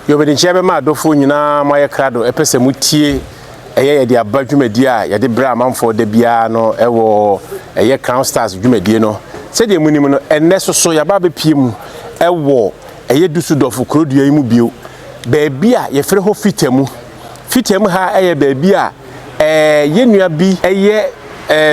Yobedi nchebe ma adofo nyina moye krado epese mutie eye de abadwumadi a ye de bra amanfo de bia no ewo eye Crown Stars dwumadi no se de munim no enne soso ya ba bepie mu ewo eye Dusseldorf krodua yi mu bio baabi a ye fere ho fitemu ha eye baabi a ye nua bi eye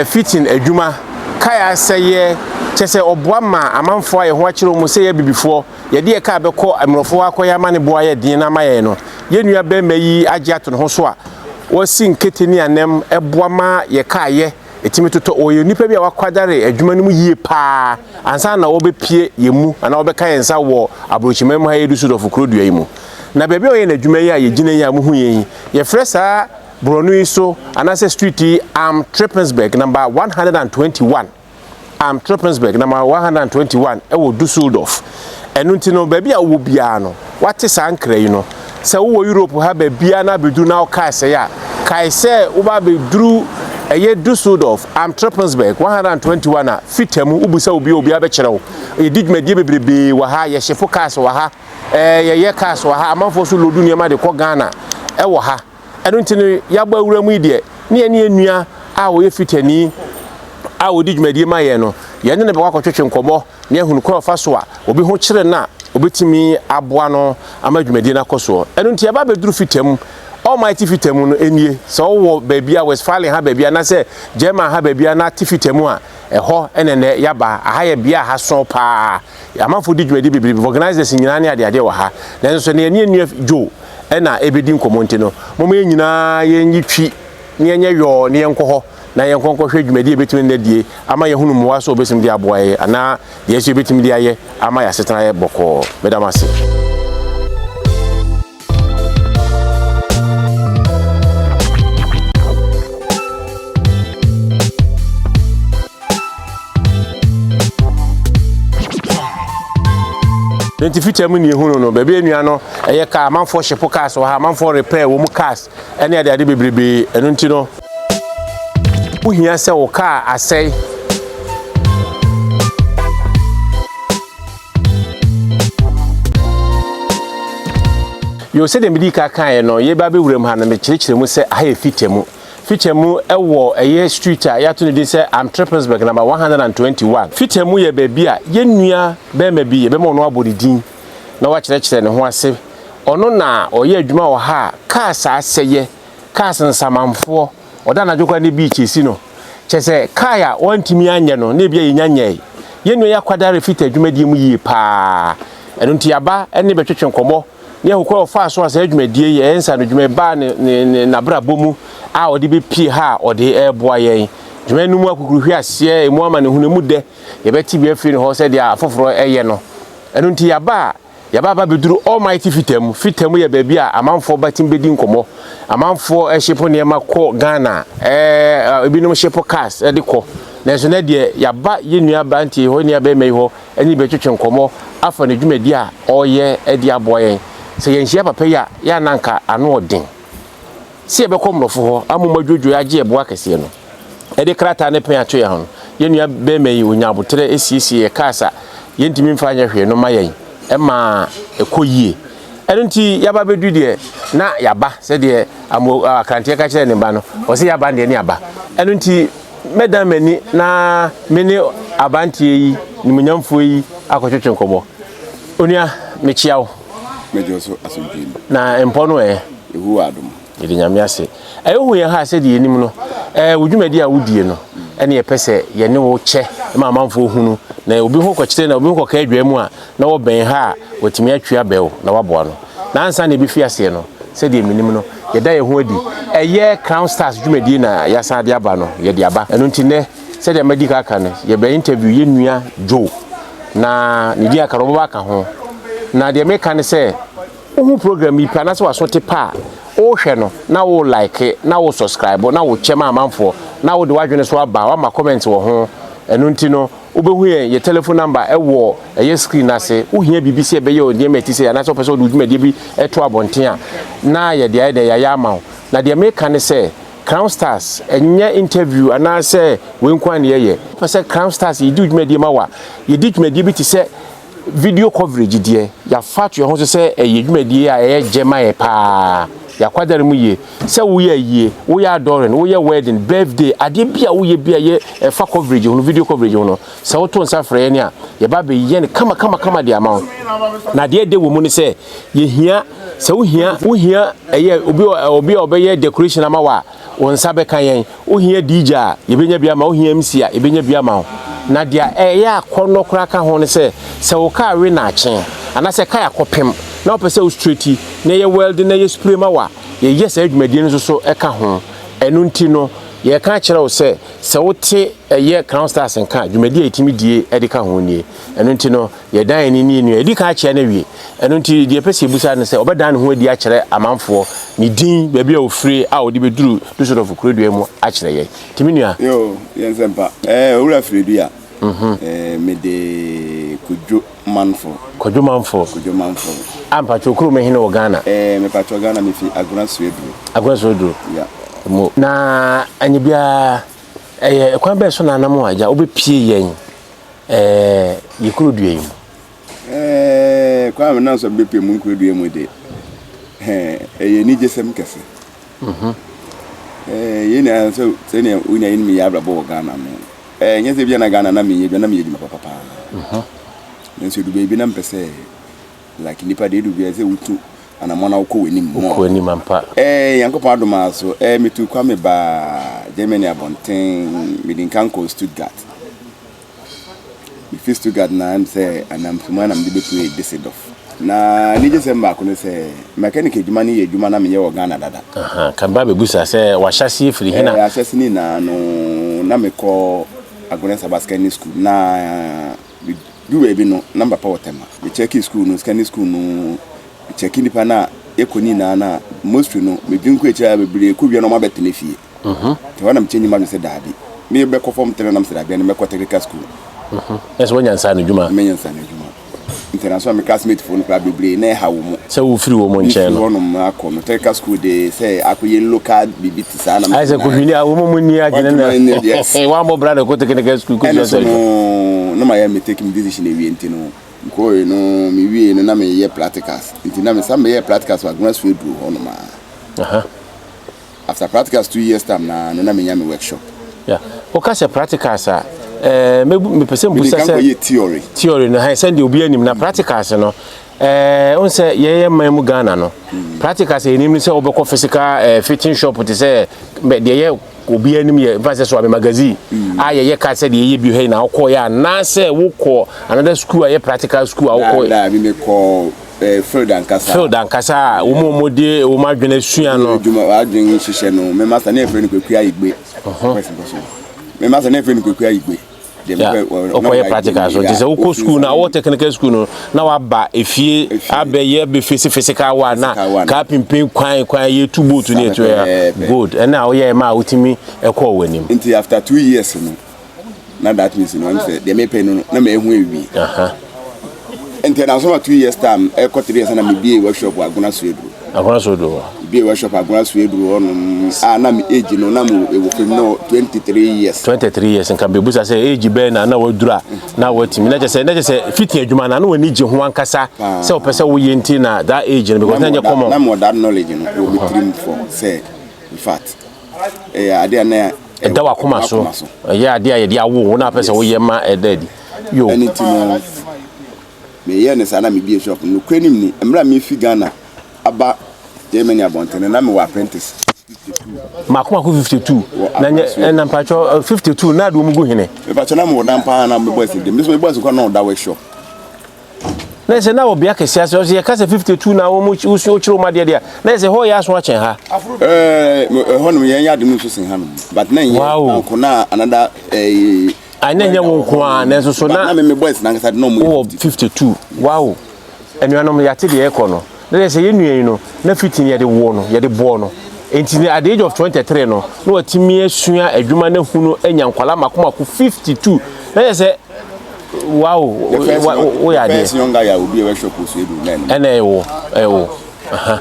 fitin adwuma kaya seye chese oboa ma amanfo aye ho akire mu se ye bibifo ye de ka beko amrofo akoya mane boa ye din na maye no ye nua be mayi age ato no ho so a wasi nketeni anem eboa ma ye ka ye etimi toto oye nipa bi a wakwadare adwuma no mu yie pa ansa na wo bepie ye mu ana wo beka yensa wo abrochimam ha ye Dusseldorf krodua yi mu na bebe oye na adwuma yi a ye gina yi a mu hu ye ye fresa Bronu iso anase street am Trippensburg number 121 am Trippensburg number 121 ewo Dusseldorf enunti no baabi a wo bia no wate sankra yi no se wo Europe ha baabi na bedu na ka se ya kai se wo ba beduru eye Dusseldorf am Trippensburg 121 a fitemu ubusa obi abekyerew ye digmedie bebrebe wa ha ye shefo cars wa ha ye cars wa ha amanfo so lodu niam de ko Ghana ewo ha enunti no yagba awura mu ide ne enua a wo ye fitani a wo digmedie maye no ye ne be kwakotwetwe nkomo ne ehunu kro fa so a obi ho kire na obetimi aboa no amadwumedie na koso enunti ya ba beduru fitemu almighty fitemu no enie so wo baabia Westphalian ha baabia na se German ha baabia na tifitemu a eho enene yaba aha ye bia ha so pa amanfo digmedie bibiri organizers nyina ne ade wa ha na so ne enie jo ena ebedi nkomonte no momo nyina ye nyitwi ne enye yo ne enkoho na yenkonko hwe dwumadi ebetimi na die ama ye hunu muwa so obesim die aboaye ana ye so ebetimi die aye ama ya setena ye boko bedamase Identifitemu ni hunu no bebe enua no eye ka amanfo shepo cars wa amanfo repair wo mu cars ene ade bebrebe enu nti no uhia se wo ka asai yo se de medika kan no ye ba be wuram ha na me kirekire mu se aha fitemu ewo eye street a ya to ne se am Trippensburg number 121 fitemu ye baabi a ye nua be ma bi ye be mo no abodidin na wa kirekire ne ho ase ono na oye adwuma wo ha cars aseye cars nsamanfo oda na jokwa ne beach esi no chese kaya wantimi anye no na bia yenyanye ye nua yakwadare fit adwumadie mu yie pa enunti aba ene betwetwe nkomo ne hokọ fa so asa adwumadie ye ensa no dwuma ba ne na brabomu a odi be pie ha odi eboa yen dwuma numu akukuruhwe ase emu ama ne hunemu de ye beti bia firi ho se dia afoforo eye no enunti yaba ba beduru almighty fitemu ye baabi a amanfo batim bedi nkomo amanfo ehyepo ne ma ko Ghana ebinum hyepo cars de ko na so na de yaba ye nua banti ho ne aba mai ho ani betwetwe nkomo afa ne dwumadi a oye edi aboyen se ye nhia papa ya nanka ano odin se be ko mrofo ho amomadwodwo age ebo akese no ede krata ne pen ato ya ho ye nua be mai onyabotere esiesie ye kasa ye ntimi mfa anya hwe no mayen ema ekoyie enunti yaba bedu de na yaba se de akrante ka kire ne ba no o se yaba de ne yaba enunti medamani na mene abantie yi ni munyamfo yi akotwetwe nkobo onua mechiawo mejoso asujini na empono ehu adum yedi nyame ase ehu ye ha se de enim no wudwumadi a wudie no ene ye pese ye ne wo che ma amanfo hunu na obi ho kwakire na obi ho kwaka adwamu a na wo ben ha watimi atwa bewo na waboa no na ansa na ebi fiase no se de eminim no ye da ye ho adi eye Crown Stars dwumadi na ya sa de aba no ye de aba enu nti ne se de medical aka no ye be interview ye nua Jo na ni dia karobo ba ka ho na de meka ne se ohu program yi pa na se wasote pa o hwe no na wo like na wo subscribe na wo chema amanfo na wo de wadwene so aba wa ma comment wo ho enu nti no obehu ye telephone number ewo ye screen ase uhia BBC ebe ye odie meti se na so person do dwumade bi eto abonten a na ye de ya ya ma na de meka ne se Crown Stars enye interview ana say we nkwan ye say Crown Stars yi di dwumadi ma wa ye di dwumadi bi ti say video coverage die ya fat yo ho say ye dwumadi a ye jema ye pa ya kwadare mu ye say wo ye wo ya adoring wo ye wedding birthday ade bia wo ye bia ye fa coverage ho video coverage ho no say wo to nsa frɛ ne a ye ba be ye ne kama de ama na de wo mu ne say ye hia say wo hia eye obi obeye decoration ama wa won sabe kan yen wo hia DJ a ye benya bia ma wo hia MC a ye benya bia ma na dia ya akono kra ka ho ne say wo ka we na achen ana say ka yakopem na opese wo straighti na ye weld na ye spray ma wa ye yes adwumadi no so e ka ho enu nti no ye ka kire wo say wo te ye Crown Stars nka adwumadi etimi die e de ka ho nie enu nti no ye dan ni e di ka kire na wie enu nti die pese busa ne say obedan ho adi a kire amanfo ni din ba bia wo free a wo de beduru do sort of kuredua mu a kire ye timi nua yo yen sempa owura free dua me de Kojo Manfo ampa chokuru me hine wo Ghana me pa cho Ghana me fi Agona Suedru ya mo na anya bia kwan be so na anam aja obepie yen yekurodua yi kwa me na so bepie mu kurodua mu de ye ni jesem kese ye na so se ne unya yin mi ya brabo wo Ghana mo nyese bia na Ghana na me ye bia na me ye di papa nso du baby na mpese like nipa de du bia se wutu ana mona uko weni mampa yankopa adoma so metu kwa me ba Germany abonten midinkanko Stuttgart mi Stuttgart na am say anam fuma na mde betu Düsseldorf na nije se mba ko ne se mechanic ejuma ni ejuma na me ye wo Ghana dada kan ba be busa se wa hyase firi hina hyase ni na no na me ko Agona Sabaskani school na do we be no number power tema we check school no scanning school no check ni pa na ekoni na most no me bin ko echa bebre ko bia no ma betene fie te wana mchenyi ma se dabi me be ko form tele na mse dabi na me ko technical school eso wonya nsa no djuma me nyansa no djuma international me classmate phone pra bebre na ha wo mo se wo firi wo mo nche no no ma ko no technical school de say akoye local bibiti sa na ai se ko hini a wo mo ni agene na wa mo brother ko technical school ko so no ma ya me take me decision e wie ntino ko no mi wie no na me ye practicals ntina me some ye practicals wa Agona Suedru ono ma after practicals 2 years time na me nya me workshop yeah o ka se practicals a me pese mbusa se theory no ha send obi anim na practicals no on se ye mamu Ghana no practicals e nim se obekọ physical fitting shop te se de ye obi anim ye vase so am magazine ye ka se de ye bi he na okọ ya na se wo kọ another school ye practical school okọ na bi me kọ field and kasa wo de wo madwene sua no djuma wa dwen hihye no me master na efre ni kwakua igbe me master na efre ni kwakua igbe okoye practical so dise wo school na wo technical school no na wa ba efie abeye be physical wa na ka pimpin kwan ye tubo to ne to ya good and now ye ma utimi ekọ wanim until after 2 years no na that means no am say de me pay no na me hu ewi international 2 years time eko 3 years na me be workshop Agona Suedru be workshop Agona Suedru on na me age no na me e wo fem no 23 years nka be busa say age be na wadura na watimi na je fiti adwuma na wani je ho ankasa say opese wo ye nti na that age no because na je common na more that knowledge no we trim for say in fact ade na da wa koma so ade ye dia wo na pese wo ye ma edadi yo anything me ye ne sana me be shop no kwanim ni emra me fi Ghana aba Germany abonten na me wa apprentice 52 makoma ku 52 na mpacho 52 na do mugu hine me pacho na mo dan pa na me boys dem me boys ko na da workshop na se na obi akese ase ye ka se 52 na wo mu usu chiro ma de na se ho ya so achen ha ho no ye ya de mu so sin ha no but na ye ko na another anya wo nko na so na me boys na ngasa no mu 52 wow enuanom ya te de e ko no na se ye nuan no na fitin ye de wo no ye de bo no enti at the age of 23 no na watimi asua adwuma na hunu enyankwala makoma ku 52 na se wow wo ya de first younger ya obi workshop Suedru na ene ewo aha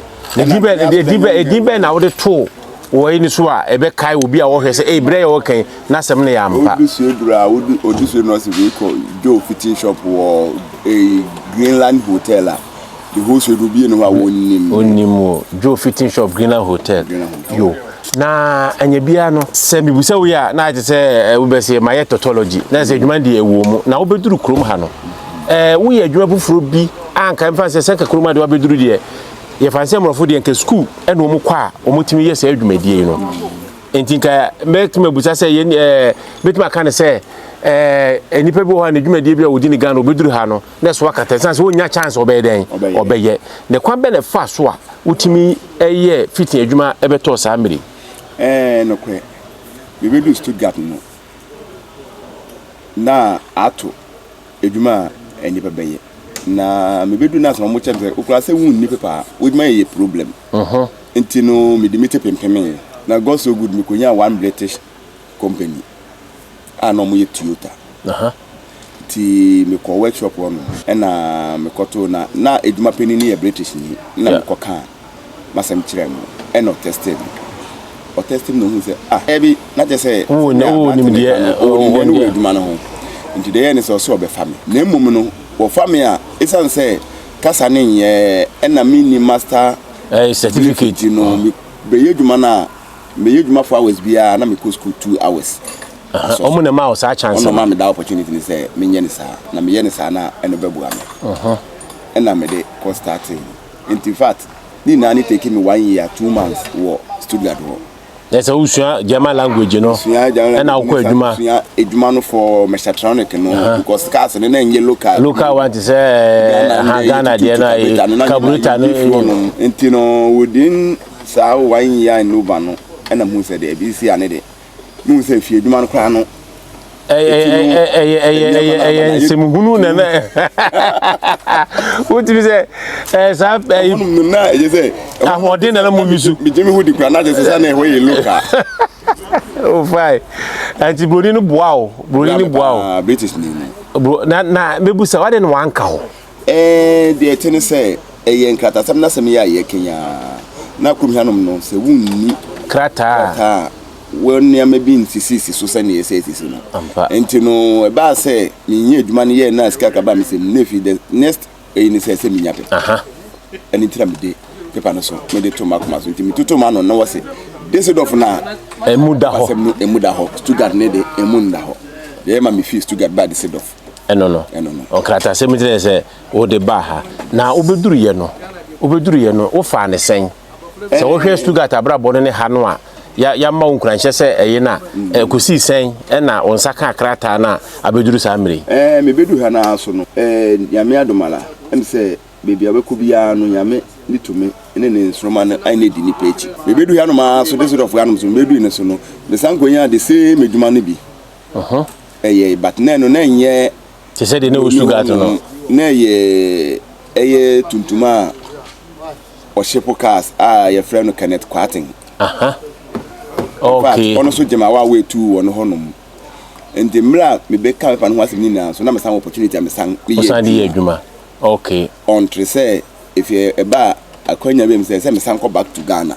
dibe na wo de to wo yi ni so a ebe kai obi a wo hwe se bre ya wo kan na sem ne ya mpa odusu edura odusu no se we call Joe Fitting Shop or a Greenland Hotel the host will be no onimo Joe Fitting Shop Greenland Hotel yo na anya bia no se mibusa we a na age se we be se maye tautology na se adwuma de ewo mu na wo beduru krom ha no wo ye adwuma bufuro bi anka mfa se ka krom de wo beduru de ye fa se mrofo de nke school e no mu kwa o mutimi ye se adwumadie no entinka make me busa se ye betima kan se enipa bi ho na adwumadie bi a wodi ni Ghana obeduru ha no na so akata sense wo nya chance obeden obeye ne kwa be ne fa so a wutimi eye fitin adwuma ebeto sa amiri no kwe we be do Stuttgart no na ato adwuma enipa beye na me be do na so mo chance ukura se wun ni pepa wodima ye problem ntino me dimite pempeme na God so good me konya one British company no mo ye Toyota ti me ko workshop on na me ko to na eduma penini ye British ni na me ko kan masem kire mo no tested o tested no hu se ebi na je se ni me no eduma no ho nti de ye ne so be fami na mmom no wo fami a isan se kasa ne ye na mini master certificate no be ye eduma na me ye eduma 4 hours bia na me ko school 2 hours omo na ma o sa chance no ma me da opportunity ni say me nye ni sa na me ye ni sa na eno bebu am na me de ko starting in fact ni na ni take me 1 year 2 months wo Stuttgart wo that's a German language no and I ko eduma no for mechatronic no because cars na nye local want to say Ghana there na carburetor no intino within sa 1 year no ba no na mu say de bi si ane de nu se fie dwuma no kra no semuhunu na wotimi se sa na je se ahode na mu misu mi jemi hudi kra na je se sa na ho ye loka o fai anti broni no boa o British ni bro na mebusa wade no wanka ho de tene se nkata sam na sam ya ye Kenya na kumhanom no se wunni krata when ya me bin sisi so se ne sisi no enti no e ba se mi nye adwuma ne ye na ska ka ba mi se nefi the next ni se mi nyape eni tira mi de pepa no so me de to makoma so enti mi tuto ma no no wose this of na emuda ho Stuttgart ne de emunda ho ye ma mi fi Stuttgart ba this of no o krata se mi tire se o de ba ha na obeduru ye no wo fa ne sen se wo hwe Stuttgart abrabo ne ha no a ya ma unkuranche se eye na kosi sen na onsaka krata na abeduru sa amiri me bedu ha na so no nyame adomala em se bebi abeku bia no nyame nitumi ene ne nsroma na ai ne di ni pechi me bedu ha no ma so this of ganum so me bedu ne so no the sankonya de se meduma no bi but na no na nye se se de ne Stuttgart no na eye tuntuma o shepo cars your friend Kenneth Quarting okay ono so jema wa we tu ono honum enti mra me be ka pa no asem na so na me san opportunity me san ye adwuma okay on tre say if you eba akonya be me say me san go back to Ghana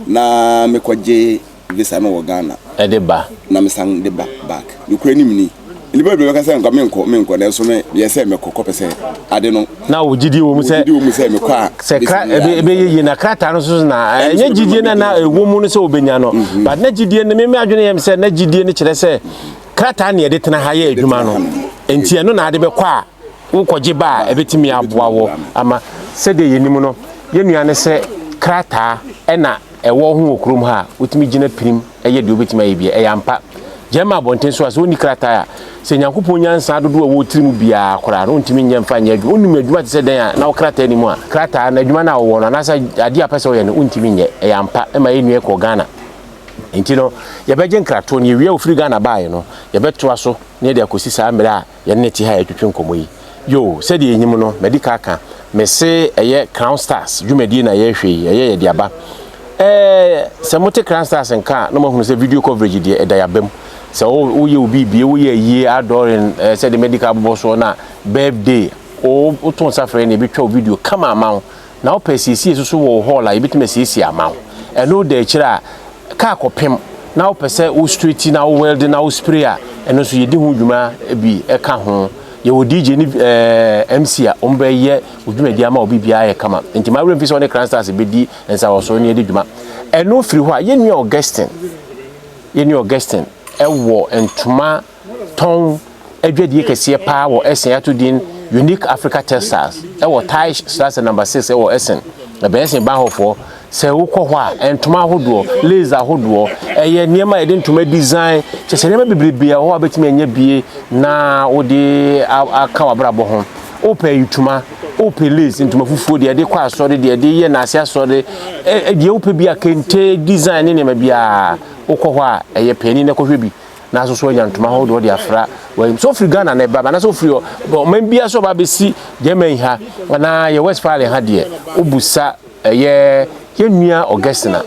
na me kwaje visa no wo Ghana de ba na me san de back Ukraine ni liba be ka say nko me nko na so me ye say me kokko pese ade no na wo gidi wo mu say me kwa se ebe ye na krata no so na nya gidie na ewo mu no se obenya no but na gidie ne me adwene yem se na gidie ne kire se krata ne de tena ha ye adwuma no enti eno na ade be kwa wo koje ba ebetimi aboa wo ama se de yenim no ye nuane se krata na ewo ho okrom ha wotimi gina prim eye de obetimi ayebia eyampa jema bonten so as oni krata ya se nyankopon nyansa dodo a wo tirim bia kora no ntimi nyemfa nya adwuma onum adwuma te se den a na krata ni mu a krata na adwuma na wo no na sa ade apese wo ye no ntimi nye eyampa ema ye nue ko Ghana enti no ye beje nkrato ne wie ofiri Ghana bae no ye betoa so ne de akosi sa amere a ye ne ti ha atwetwe nkomo yi yo se de enyim no medical aka me se eye Crown Stars dwumadi na ye hwe ye de aba se mote Crown Stars nka no mo hunu se video coverage de edayabem se o ye obi bie wo ye yie adoring se the medical boss na birthday o ton safre ne bi twa video kama amaw na o pesisi so wo hall a ebitime sisi amaw eno de kira ka kopem na wo pese wo street na wo weld na wo spray a eno so yedi hu dwuma bi e ka ho ye wo DJ ni MC a ombe ye odwumadi ama obi bia ye kama nti ma remfi so ne Cranstars be di ensa wo so ne di dwuma eno firi ho a ye nua Augustine ewo entuma ton adwadi kese pa wo esen atodin Unique Africa Textiles ewo Taish / number 6 ewo esen na be esen ba hofo se wo kɔ hɔ a entuma hodoɔ laser hodoɔ eye niema yede ntuma design kyese niema bibrebe a wo abetimi anya bie na wo de aka wabrabɔ ho ope yutuma ope lace ntuma fufuo de kɔ asɔre de ye na ase asɔre de ope bia kente design ne niema bia wo kɔ hɔ a eye pani ne kɔhwɛ bi na so so ntuma hodoɔ de afra so free Ghana na ba na so free o man bia so ba besi Germany ha na ye Westphalia ha de obusa eye yenua Augustina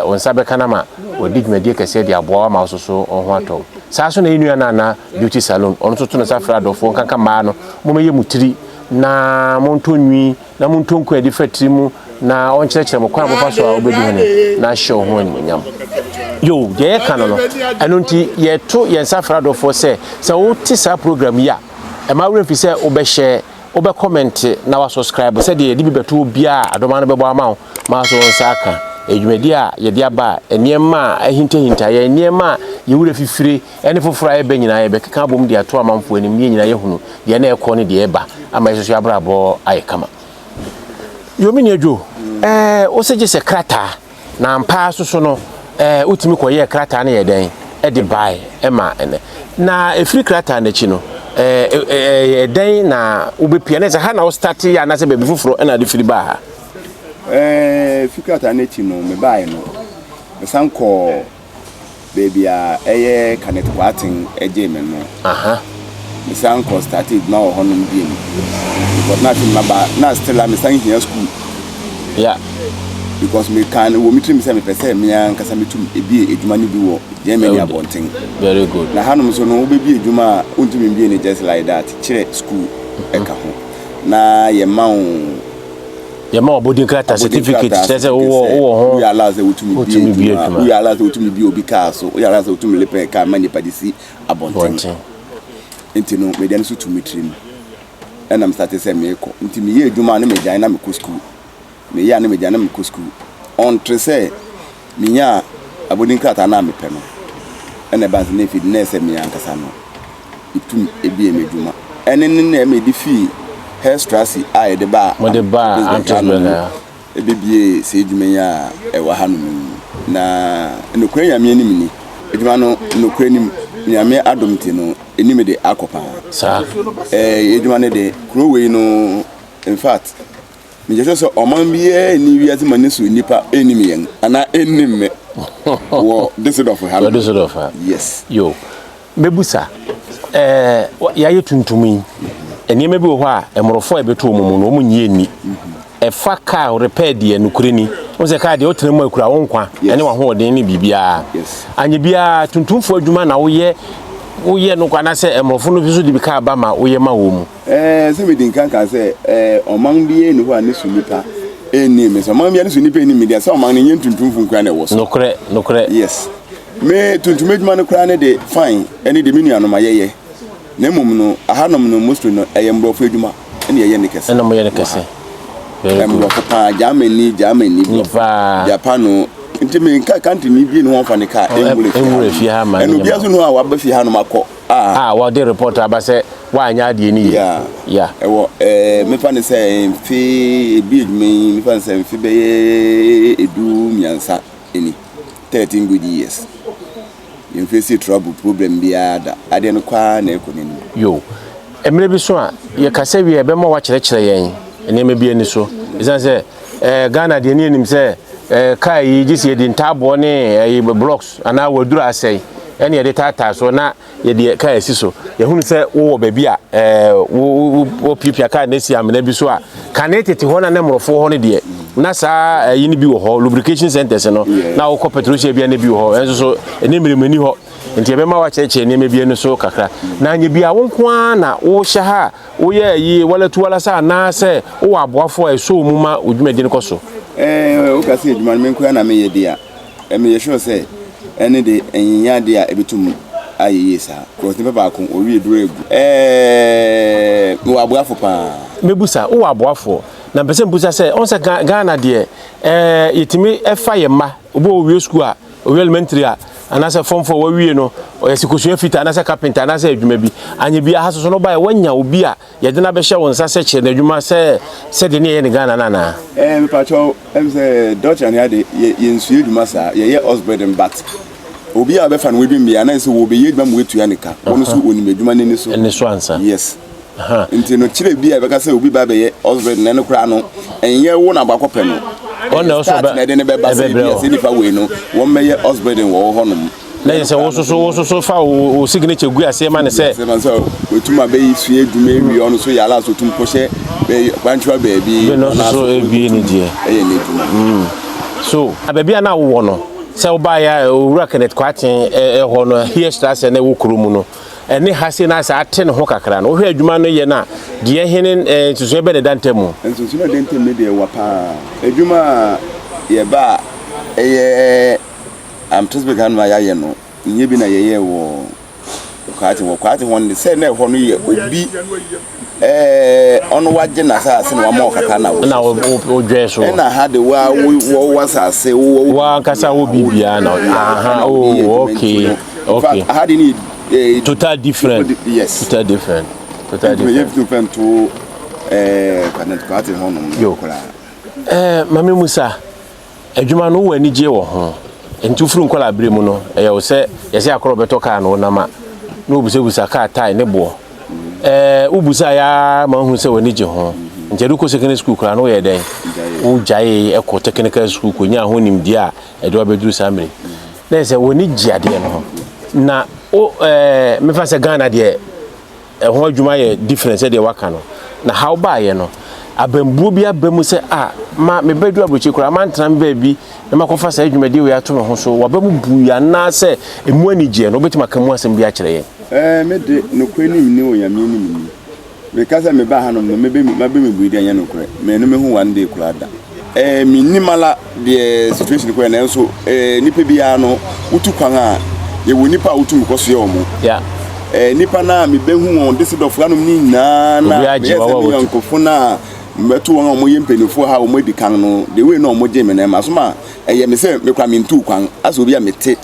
onsa be kanama odi dwumadi kese de aboa ma so so ho ato saa so na yenua na beauty salon ono so to na safra dofo kanka ma no mo meye mutiri na montonwi na montonko edi fatiri mu na on kyerɛkyerɛ mo kwa mofa so a obedi hene na hye ho anyam yo de ka no eno nti ye to ye safra dofo se wo ti sa program ya e ma wura fi se obɛhye obe comment na wa subscribe se de di beto bia adoma no bebo ama ma so nsaka edwumadi a ye de aba eniema ahinta ye eniema ye wure fifire ene foforo ye be nyina ye be keka bom de ato amamfo enim ye nyina ye hunu de na ekɔ ne de eba ama yeso abrabo aye kama yomi ne adwo o seje se krata na mpa so no utimi kɔ ye krata na ye den e de bai e ma ene na efiri krata na chi no den na ubepia na ha na start ya na se be fufuro na de firi ba ha fikata na chi no me bai no me sanko baby a eye connect watin eje me no me sanko started na ho no bi ni but na fi maba na still me san here school yeah because me can wo mitri me say me pese me an kasa metum ebi edwuma ni bi wo Germany abonten very good na hanum so no obebi edwuma untumi bi ni just like that chire school eka ho na ye ma boarding card certificate say wo we allow say utumi bi edwuma we allow say utumi bi obi ka so we allow say utumi lepe ka mani padisi abonten enti no me den so tumitri no and am start say me ko enti me ye edwuma na me jan na me ko school me ya na me jan na me ko school on tre say me nya abodin krata na me pe no ene ba se ne fi ne se me ankasa no itum ebi emeduma ene ne me di fi hair strasi a de ba mo de ba entrepreneur ebibie se eduma ya e wa hanu na enokura nyame anim ni eduma no enokura nim nyame adomti no enim de akopa sa eduma ne de krowei no in fact me just so oman biye ni wiase manisu nipa enim yen ana enim me wo this of her yes yo mebusa ya yetuntumi enema bi wo ho a emorofo ebeto omumu no omunye ni efa car repair de enukureni o se car de o tenemu akura wo nkwa ene wa ho den ni bibia anye bia tuntumfo adwuma na wo ye no kwa na se emorofo no biso de bi ka ba ma wo ye ma wo mu se me din kan se oman biye ni ho ani sunipa eni me so man bia ni sunipa eni me dia se oman ni ntuntumfo nkwa na wo so nokre yes me tuntumedwuma no kra ne de fine eni de menu anoma yeye na mum no ahanom no mostly no eyembrofo adwuma eni yeye ne kese ena mo ye ne kese embrofo pa Germany Japan nti me country ni bi no fa ne ka enwure fi ha ma enu bia so no a wa ba fi ha no makọ wa de reporter ba se wa anya de ni ya ewo me fa ne se fi bi me fa ne se fi be edu miansa eni 13 good years you face trouble problem bia da ade no kwa na ekonini yo emre bi so a ye kasa wi e be ma wa kyerɛkyerɛ yɛn enema bi ani so isan se Ghana de ni enim se kai ji se de ntabo ne blocks ana wadura asai ene ye de tata so na ye de kai si so ye hunu se wo baabi a wo pipia kai na si amena bi so a kanetete ho na nemrofo ho ne de na saa yini bi wo ho lubrication centers no na wo ko petrol bia ne bi wo ho enso so ene miremani ho nti ebe ma wa cheche ne mebie no so kakra na anye bia wo nko na wo hye ha wo ye yi wala tu wala sa na se wo aboafo eso mu ma odwumadi ne koso o ka se adwuma me nko na me ye dia me ye sure say ene de enyanya dia ebitum ayeye sa because ne ba ko o wie duro egu wo aboafo pa mebusa wo aboafo na pese mbusa se on se Ghana de yetimi efa ye ma obo wie school a o elementary a anase form for wie no o yesikosu fita anase carpenter anase adwuma bi anye bi ahaso no ba wanya obi a ye de na be hye won sa se kire na adwuma se de ne ye ne Ghana na me pa cho say Dutch and had ye nsu adwuma sa ye Osborne bat obi a be fa no we bi mi anase wo be ye adwuma mo wetu ya nika wonu so oni adwuma ne so ene so ansa yes nti no kire bi a be ka say obi ba be ye Osborne ne no kra no enye wo na bakopɛ no on na also na de ne be ba say ni fa we no wo meye Osborne wo ho no na yese wo so fa o signature gu ase ma ne se wetuma be yi sue adwuma ewi ono so ya la so tum pohye be kwanchwa ba bi no so ebi ni die ne adwuma so ababi na wo no se wo ba ya owura Kenneth Kwachen ho no here stress na wo kromu no ene hase na sa ate ne ho kakra no wo hwe adwuma no ye na de hene tuso be de dantemu enso no dantemu de wa pa adwuma ye ba am tresbe kan ma yaye no nye bi na yeye wo kwati won se na ho no ye obi ono waje na sa ase no wa ma okaka na o dwe so na ha de wa sa ase wa kasa wo bibia na aha oh okay how do you need total different yes total different you have to find to Kenneth Kwachen ho no yo mami Musa adwuma no wani je wo ho enti furu nkola abremu no wo se yese akoro beto ka no na ma no obusebusa ka tai ne bo ubusa ya ma hu se wani je ho nti edu ko secondary school kra no ye den u jaye eko technical school ko nya ho nimdi a edu abeduru samre na se wani ji ade no na o me fa se Ghana de ho adwuma ye difference de waka no na how ba ye no abambuo bi abamu se ma me bedu abochi kura ma ntram ba bi na makofa sa adwumade we ato me ho so wabamu buya na se emu anije no betima kamu asem bi a kire ye me de no kwanim ni o yame ni me kasa me ba hanom no me be me buidi anya no kure me no me hu one day kura da minimala the situation ko na so nipa bia no utu kwan a ye wo nipa utu mkoso ye omo yeah nipa na me be hu on this of hanom ni na yes me yankofo na metu won omo yempenifo ha omo di kan no the way no omo je me na ma so ma eye me se me kwa me ntu kwan aso bi a mete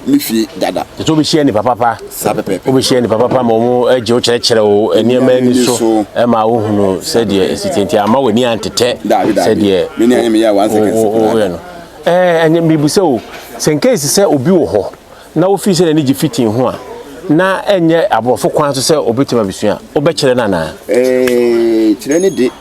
me fi dada to be share ni papa sapepe obi share ni papa ma omo eje o kire o eniema ni so e ma wo hunu se de esitenti ama wani antete se de me ni anya me ya 1 second anya me bu se o sen case se obi wo ho na wo fi se na ni ji fitin ho a na enye aborofo kwan so se obetima bisua obekire na na kire ni de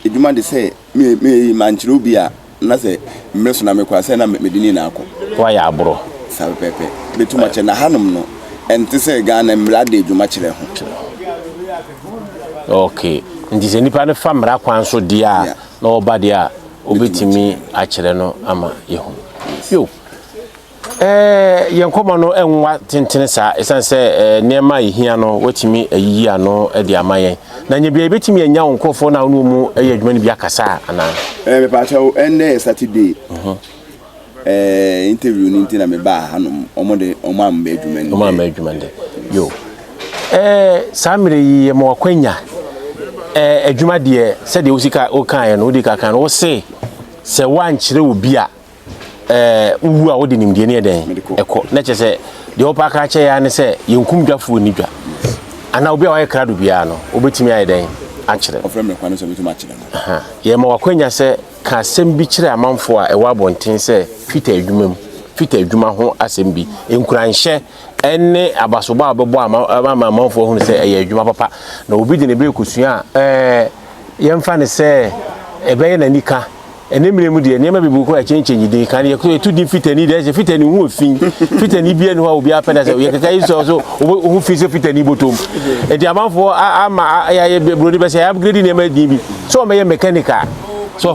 eduma de se me manchiro obi a na se mmeso na mekwa se na medini na akọ wa ya aboro sabe pepe betuma che na hanom no ente se Ghana mra de eduma kire ho okay ndi se nipa ne fa mra kwan so dia na oba dia obetimi a kire no ama yehu yo yenkoma no enwa tentene sa esanse niema ehia no watimi ayiyi ano e de amayen na nya bia betimi anya wonkofo na no mu eye adwuma ni bia kasa ana me pa chawo ene Saturday interview ni ntina me ba hanom omode omamba adwuma ni yo samire yi mo akwanya adwuma de se de usika o kan no di ka kan wo se wankyere obi a uwu a wodi nimdie ne den eko na chese de opa ka che ya ne se yenkum dwafo ni dwa ana obi a wa krado bia no obetimi ayi den a kire ofrem kwa no so betuma kire no ye ma wakwanya se ka asem bi kire amanfo a ewa bonten se fita adwuma ho asem bi enkuranhye enne abasoba abebo amanfo ho se eye adwuma papa na obi de ne be kusua yemfa ne se ebeye na nika enemire mu de niema bibu ko a chenchenyi de kan ye ko tu di fitani de fitani hu ofin fitani bia no ha obi apeda se ye kaka iso so hu fi se fitani botom e di amanfo ama ya brodi be se upgrade niema di bi so me mechanical se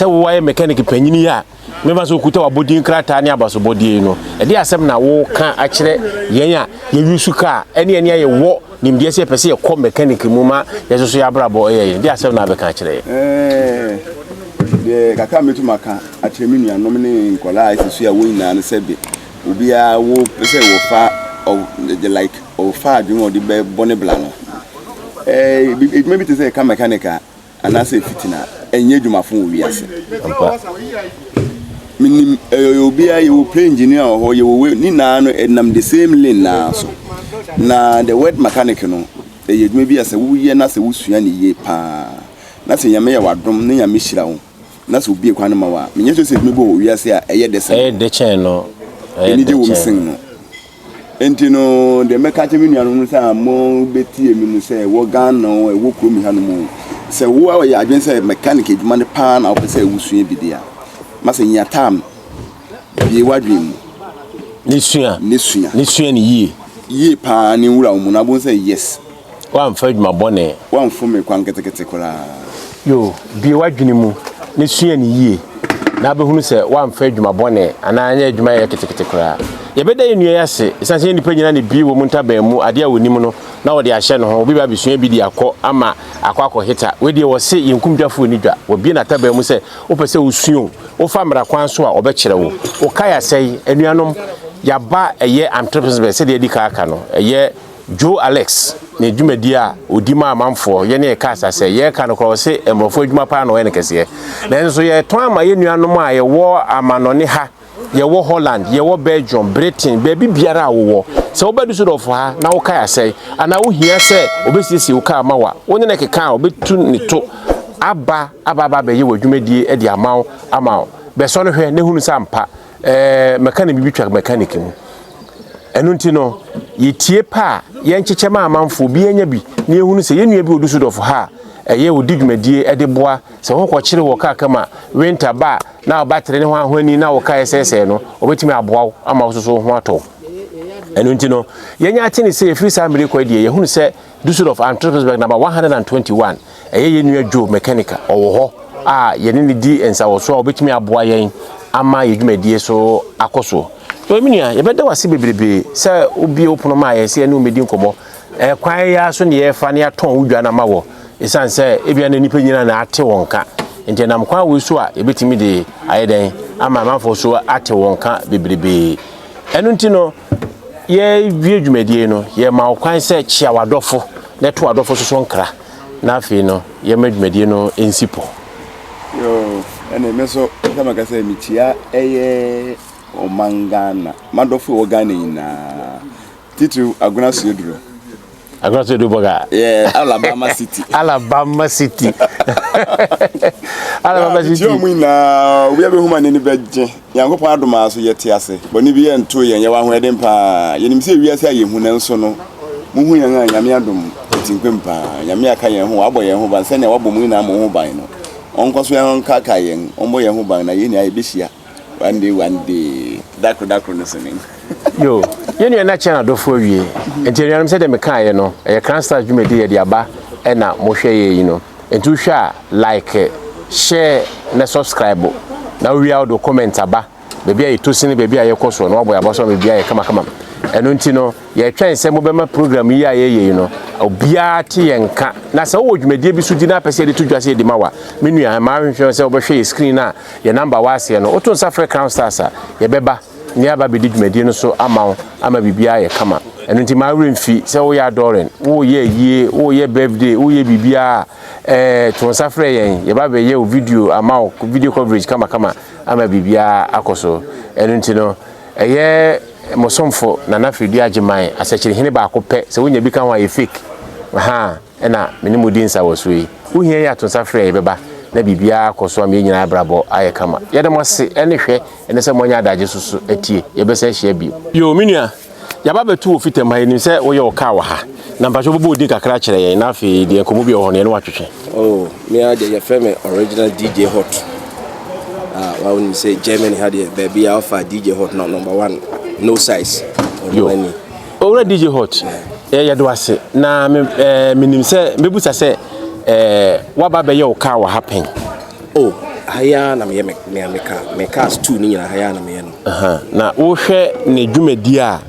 wo wa mechanic panyini ya me ba so kuta wabodin krata ne abaso bodie no e de asem na wo ka a kire yen a ye yusu ka ene ye wo nimde se pese ye ko mechanic mu ma ye so ya brabo ye de asem na be ka kire de kaka metu maka a kire mi nua no me ne nkola isusu ya wo nyina ne sebe obi a wo pese wo fa the like o fa adwun odi be bone bla no it maybe to say ka mechanic and I say fitina enye dwumafo wo wiase minim obi a you play engineer or you ni na no enam the same lane na so na the word mechanic no e maybe as wo ye na se wo sua ne ye pa na se nyame ye wadom ne nyame hira wo na se obi ekwan ma wa menye so se maybe wo wiase a eye de se de chen no eni de wo msing no enti no de meka mi nua no sa mo beti emi no se wo gan no e wo kromi ha no mo se wo a ya adwen se mechanic edwuma ne pa na wo se wo sua bi dia ma se nya tam bi wadwem ni sua ni ye pa ni wura mu na bo se yes wa mfa edwuma bone wa mfo me kwa nketekete kola yo bi wadwene mu ni sua ni ye na be hunu se wa mfa edwuma bone ana anya edwuma ye ketekete kola ye beda ye nua yase sanse nipa nyina ne bi wo mu ntaba mu ade a wonim no na wo de ahye no ho obi ba bisua bi di akọ ama akọ hita we de wo se yenkumdwafo ni dwa wo bi na taba mu se wo pese wo suo wo fa mra kwan so a obekere wo wo kaya sei anuanom yaba eye entrepreneurs se de edika aka no eye Joe Alex ne dwumadi a odima amanfo ye ne ka asase ye ka no kro se emrofo adwuma pa no ye ne kese na enso ye ton ama ye nuanom a ye wo amanone ha ye wo Holland ye wo Belgium Britain baby biara wo se obedu so dofo ha na wo kaya sei ana wo hia se obesisi wo ka mawa wo ne keka obetu ne to aba be ye wo dwumadi e de amaw amaw be so no hwe ne hunu sampa mechanic bi twa mechanic mu enu nti no yetie pa ye nkyekye ma amanfo bi enya bi ne ehunu se ye nua bi odusu dofo ha eye odi dwumadie ede boa se ho kwakire wo ka kama winter ba na obatere ne ho ahwani na wo ka esese no obetimi aboa ama wo so ho ato enu nti no ye nya ate ne se free samiri kwa die ye hunu se dusu of Antwerpsburg number 121 ye nua Joe mechanic owo ho a ye ne di ensa wo so obetimi aboa yen ama ye dwumadie so akoso so minia ye beda wase bebrebe se obi opono ma ye se ene omedi nkomo kwan ya so ne ye fa ne aton udwa na mawo esan se ebia na nipa nyina na ate wonka nti nam kwan we so a ebetimi de ayeden ama manfo so ate wonka bebrebe enu nti no ye wie dwumadie no ye ma kwan se chia wadofo ne to wadofo so nkra na afi no ye ma dwumadie no ensipo yo ene meso kama ka se mitia eye o mangana madofo o Ghana ina titu aguna sioduro boga Alabama City Alabama City yo muina obi abe huma ne beje yankopon adoma so yete ase boni bi ento yen ye wa ho ede mpa yenim se wiase aye hu nanso no muhu yen a nyame adom tinkwempa nyame aka yen ho abo yen ho ban se ne wabo muina mo ho ban no onko so yen kaka yen ombo yen ho ban na ye ni aye behia one day dakro no senin yo yenu na chana dofo wie enterianum se de mekaye no e Cranstar dwumedi ye de aba e na mo hwe ye yi no entu hwa like share na subscribe na wi out do comment aba bebi aye tosini bebi aye koso no abo ya boso bebi aye kama enu nti no ye twen se mo be ma program yi aye yi no obia ti yenka na se wo dwumedi bi su di na pese de tudwase de mawa menua ma hwe se obehwe screen na ye number wase no oto safre Cranstar sa ye beba ni aba bi dwumadi no so ama bibia ye kama enu nti ma remfi se wo ya adoren wo ye yie wo ye birthday wo ye bibia to safre yen ye ba be ye video ama video coverage kama ama bibia akoso enu nti no eye mosomfo na nafidi agiman asachiri hene ba akopɛ se wonya bi kan wa ye fake aha ena menimu dinsa wosui wo hie ya to safre ye beba na bibia akoso am ye nyina brabo aye kama ye dem ase ene hwɛ ene se monya adaje susu etie ye be se hye bi yo minua ya ba betu ofitem ha ni se wo ye oka wa ha na mpacho bobo odi kakra kyerɛ ye na afi de enkomo bi ho ne watwetwe oh me ade ye feme original DJ Hot I wouldn't say Germany had a baby alpha DJ Hot not number 1 no size yo already DJ Hot ya do ase na minim se mebusa se wa ba be ye oka wa happen oh haya na me cars 2 ni nyina haya na me no na wo hwɛ ne dwumadi a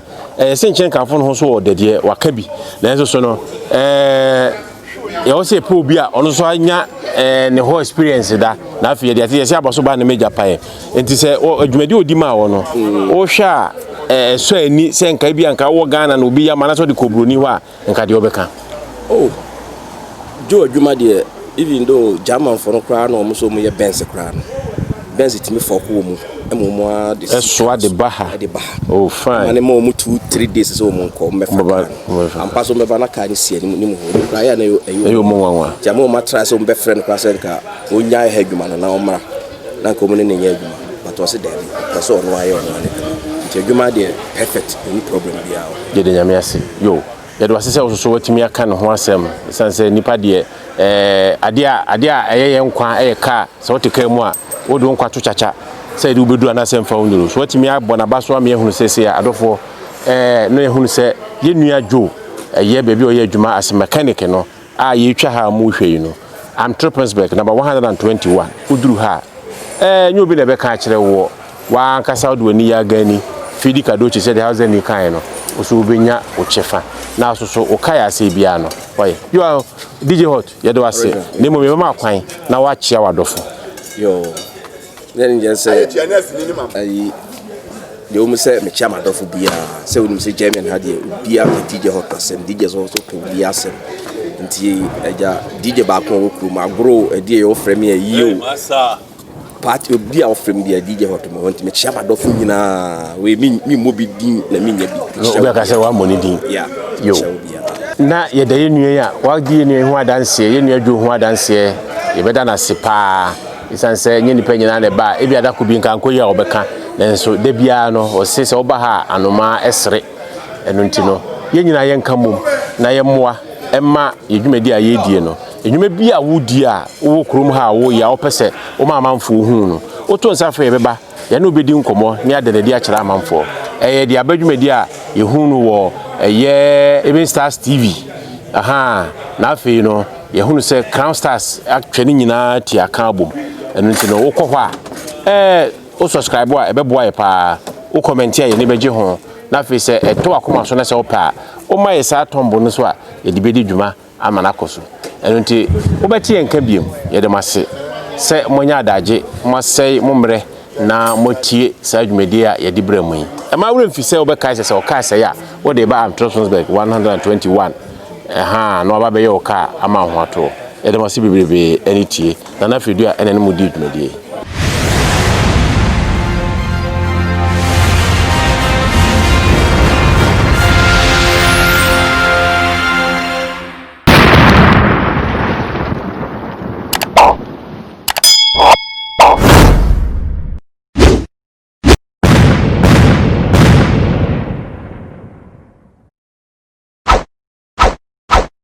se nkyɛn kanfo no ho so wɔ dedeɛ waka bi na nso so no yɛwɔ sɛ pɛ obi a ɔno so anya ne ho experience da na afei yɛde ate yɛsɛ abɔ so ba ne meja pae enti sɛ adwumadi odi ma wɔ no wo hwɛ a so ani sɛ nka bi anka wɔ Ghana na obi ya mana so de kobroni hɔ a nka de obɛka jo adwuma de even though German for no kra na omo so mo ye Benz kra no Benz timi for ko mu emo a de so de baha oh fine ane mo 2-3 days so mo ko me fa am paso me ba na ka ni sie ni mo ho kra ya na yo mo wanwa jamo ma tra so be friend kra se nka onya ha adwuma na omra na ko mo ne nya adwuma but o se dey so no ayo no ne ti adwuma de perfect any problem bia o de nyame ase yo yɛde wasese ososo watimi aka ne ho asɛm sanse nipa de ade a ɛyɛ nkwa ɛyɛ ka sɛ wote ka mu a wode nkwa to chacha sɛ de ubedu anasɛm fa wonyoro so watimi abɔ na baso am yɛhunu sɛsɛ adofo no yɛhunu sɛ yɛnua jo ɛyɛ baabi ɔyɛ adwuma as mechanic no a yɛtwa ha mu hwɛ yi no am Trippensburg number 121 uduru ha nyɛ obi na bɛka kyerɛ wo wa ankasa wode wani ya gani fidi kadochi sɛ de house ni kan no oso obenya o chefa na asoso o kaya ase bia no oye you are DJ Hot ye do ase ne mo me ma kwan na wa chia wadofo yo then just say ayi de o mo say me chia madofo bia say o mo say German ha de bia DJ Hot asem DJ so to bia asem nti eja DJ ba kon wo kru ma bro e de yo frame ye yo party bia o frame bia DJ Hot mo want me chia madofo nyina we mi mobi din na mi nya bi obi ka say wa money din yeah yo na ye da ye nue ya wa gi ye nue ho adanse ye nue dwo ho adanse ye beda na sepa isanse nye nipa nyina na ba e bia da ko bi nkan ko ye obeka nanso de bia no o se se oba ha anoma esre enu ntino ye nyina ye nka mom na ye moa emma ye dwumadi a ye die no enwuma bi a wodi a wo krom ha wo ya opese wo ma amanfo hu no wo to nsa fa ye beba ya na obedi nkomo ne adanadi a kyera amanfo eye de abadwumadi a ye hu no wo eye Even Stars TV na afei no ye hu no se Crown Stars atwene nyina ti aka abom enu ntino wo kɔ hɔ a wo subscribe a ebeboa ye pa wo comment a ye ne beje ho na afei se eto akoma so na se wo pa wo ma ye sa tombo no so a ye de bedi dwuma ama na koso enu nti wo beti enka biem ye de mase se monya adaje mo sei mo mre na motie sa dwumadi a ye de bramu yi ma wure mfi se wo be kai se wo kai se ya wo de ba am Trippensburg 121 no aba be ye wo ka ama ho ato ye de mase bibrebe anitie na na fidua enene mu di dwumadi